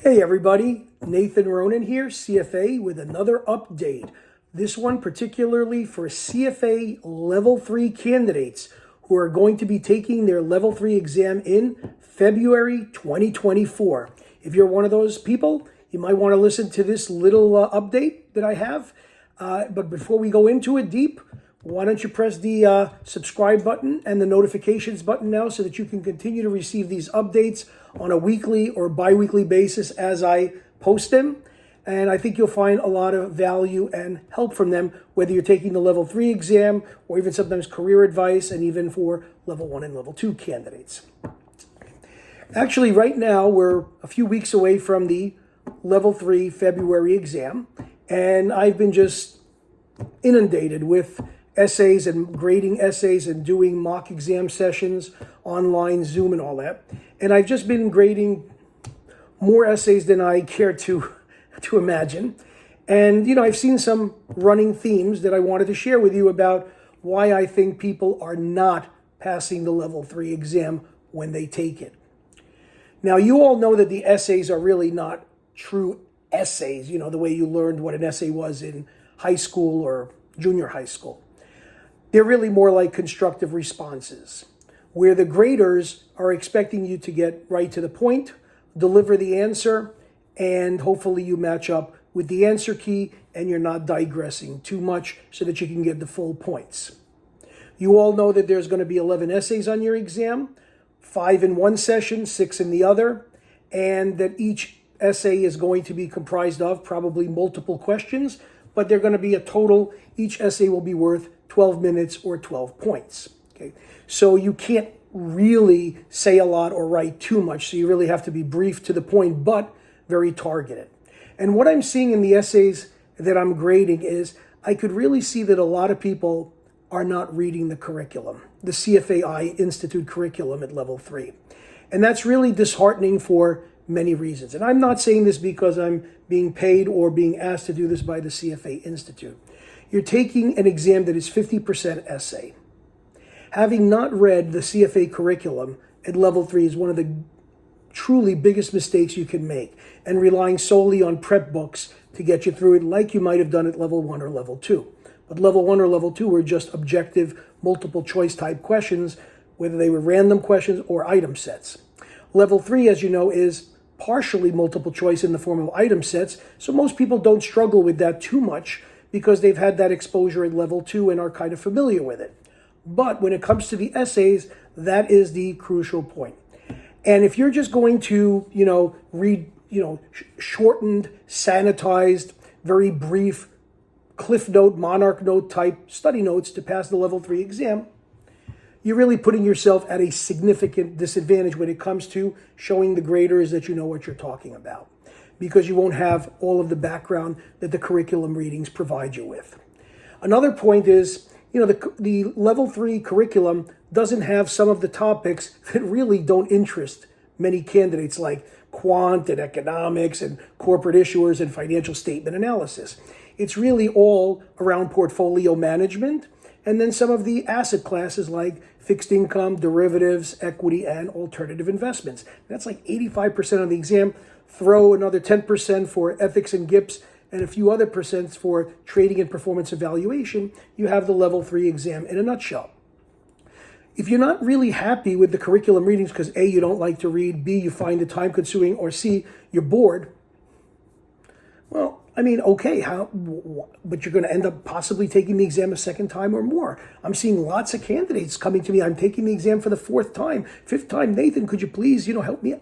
Hey everybody, Nathan Ronen here, CFA, with another update. This one particularly for CFA Level 3 candidates who are going to be taking their Level 3 exam in February 2024. If you're one of those people, you might want to listen to this little update that I have. But before we go into it deep, why don't you press the subscribe button and the notifications button now so that you can continue to receive these updates on a weekly or bi-weekly basis as I post them. And I think you'll find a lot of value and help from them, whether you're taking the Level 3 exam or even sometimes career advice, and even for Level 1 and Level 2 candidates. Actually, right now, we're a few weeks away from the Level 3 February exam, and I've been just inundated with essays and grading essays and doing mock exam sessions online, Zoom and all that. And I've just been grading more essays than I care to imagine. And, I've seen some running themes that I wanted to share with you about why I think people are not passing the Level 3 exam when they take it. Now, you all know that the essays are really not true essays, the way you learned what an essay was in high school or junior high school. They're really more like constructive responses, where the graders are expecting you to get right to the point, deliver the answer, and hopefully you match up with the answer key and you're not digressing too much so that you can get the full points. You all know that there's going to be 11 essays on your exam, 5 in one session, 6 in the other, and that each essay is going to be comprised of probably multiple questions, but they're going to be a total, each essay will be worth 12 minutes or 12 points. Okay, so you can't really say a lot or write too much, so you really have to be brief to the point, but very targeted. And what I'm seeing in the essays that I'm grading is I could really see that a lot of people are not reading the curriculum, the CFA Institute curriculum at Level 3. And that's really disheartening for many reasons. And I'm not saying this because I'm being paid or being asked to do this by the CFA Institute. You're taking an exam that is 50% essay. Having not read the CFA curriculum at Level 3 is one of the truly biggest mistakes you can make, and relying solely on prep books to get you through it like you might have done at Level 1 or Level 2. But Level 1 or Level 2 were just objective, multiple choice type questions, whether they were random questions or item sets. Level 3, as you know, is partially multiple choice in the form of item sets, so most people don't struggle with that too much because they've had that exposure at Level 2 and are kind of familiar with it. But when it comes to the essays, that is the crucial point. And if you're just going to, read, shortened, sanitized, very brief Cliff Note, Monarch Note type study notes to pass the Level 3 exam, you're really putting yourself at a significant disadvantage when it comes to showing the graders that you know what you're talking about, because you won't have all of the background that the curriculum readings provide you with. Another point is, the Level 3 curriculum doesn't have some of the topics that really don't interest many candidates, like quant and economics and corporate issuers and financial statement analysis. It's really all around portfolio management, and then some of the asset classes like fixed income, derivatives, equity, and alternative investments. That's like 85% of the exam. Throw another 10% for ethics and GIPS and a few other percents for trading and performance evaluation. You have the Level 3 exam in a nutshell. If you're not really happy with the curriculum readings because A, you don't like to read, B, you find it time consuming, or C, you're bored, well, okay, but you're going to end up possibly taking the exam a second time or more. I'm seeing lots of candidates coming to me. I'm taking the exam for the 4th time, 5th time. Nathan, could you please, help me?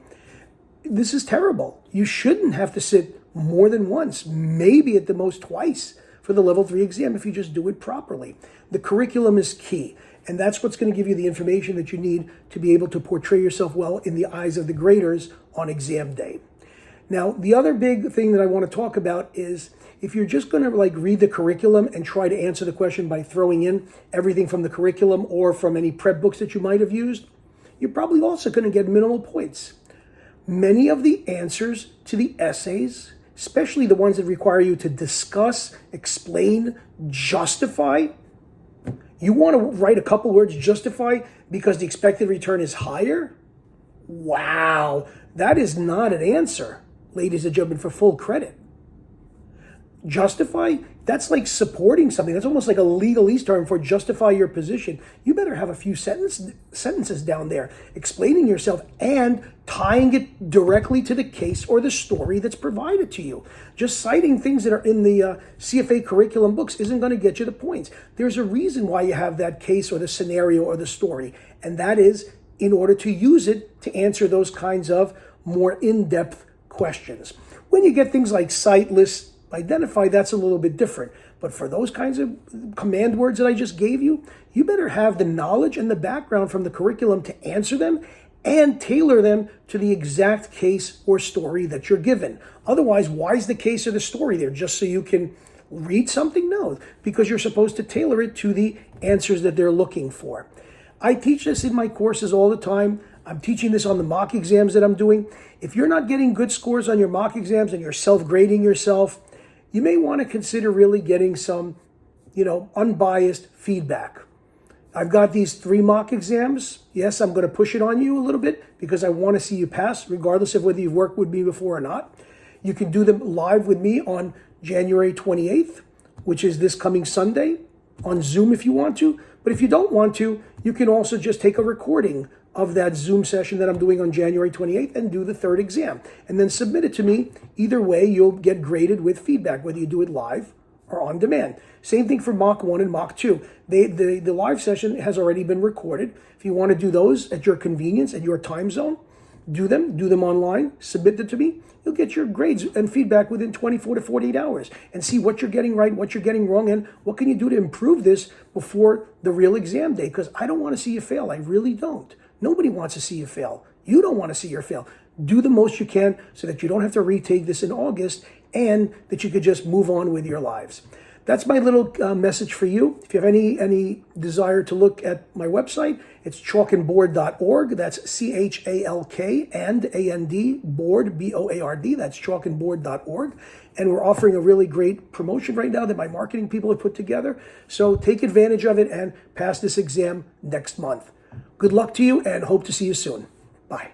This is terrible. You shouldn't have to sit more than once, maybe at the most twice for the Level 3 exam if you just do it properly. The curriculum is key, and that's what's going to give you the information that you need to be able to portray yourself well in the eyes of the graders on exam day. Now, the other big thing that I want to talk about is if you're just going to read the curriculum and try to answer the question by throwing in everything from the curriculum or from any prep books that you might have used, you're probably also going to get minimal points. Many of the answers to the essays, especially the ones that require you to discuss, explain, justify, you want to write a couple words, justify, because the expected return is higher? Wow, that is not an answer. ladies and gentlemen, for full credit. Justify, that's like supporting something. That's almost like a legalese term for justify your position. You better have a few sentences down there explaining yourself and tying it directly to the case or the story that's provided to you. Just citing things that are in the CFA curriculum books isn't going to get you the points. There's a reason why you have that case or the scenario or the story, and that is in order to use it to answer those kinds of more in-depth questions. When you get things like cite, list, identify, that's a little bit different. But for those kinds of command words that I just gave you, you better have the knowledge and the background from the curriculum to answer them and tailor them to the exact case or story that you're given. Otherwise, why is the case or the story there? Just so you can read something? No, because you're supposed to tailor it to the answers that they're looking for. I teach this in my courses all the time. I'm teaching this on the mock exams that I'm doing. If you're not getting good scores on your mock exams and you're self-grading yourself, you may want to consider really getting some, unbiased feedback. I've got these 3 mock exams. Yes, I'm going to push it on you a little bit because I want to see you pass, regardless of whether you've worked with me before or not. You can do them live with me on January 28th, which is this coming Sunday, on Zoom if you want to. But if you don't want to, you can also just take a recording of that Zoom session that I'm doing on January 28th and do the 3rd exam. And then submit it to me. Either way, you'll get graded with feedback, whether you do it live or on demand. Same thing for Mock 1 and Mock 2. The live session has already been recorded. If you want to do those at your convenience, at your time zone, do them online, submit them to me. You'll get your grades and feedback within 24 to 48 hours and see what you're getting right, what you're getting wrong, and what can you do to improve this before the real exam day, because I don't want to see you fail. I really don't. Nobody wants to see you fail. You don't want to see your fail. Do the most you can so that you don't have to retake this in August and that you could just move on with your lives. That's my little message for you. If you have any desire to look at my website, it's chalkandboard.org. That's CHALK and AND board, BOARD. That's chalkandboard.org. And we're offering a really great promotion right now that my marketing people have put together. So take advantage of it and pass this exam next month. Good luck to you and hope to see you soon. Bye.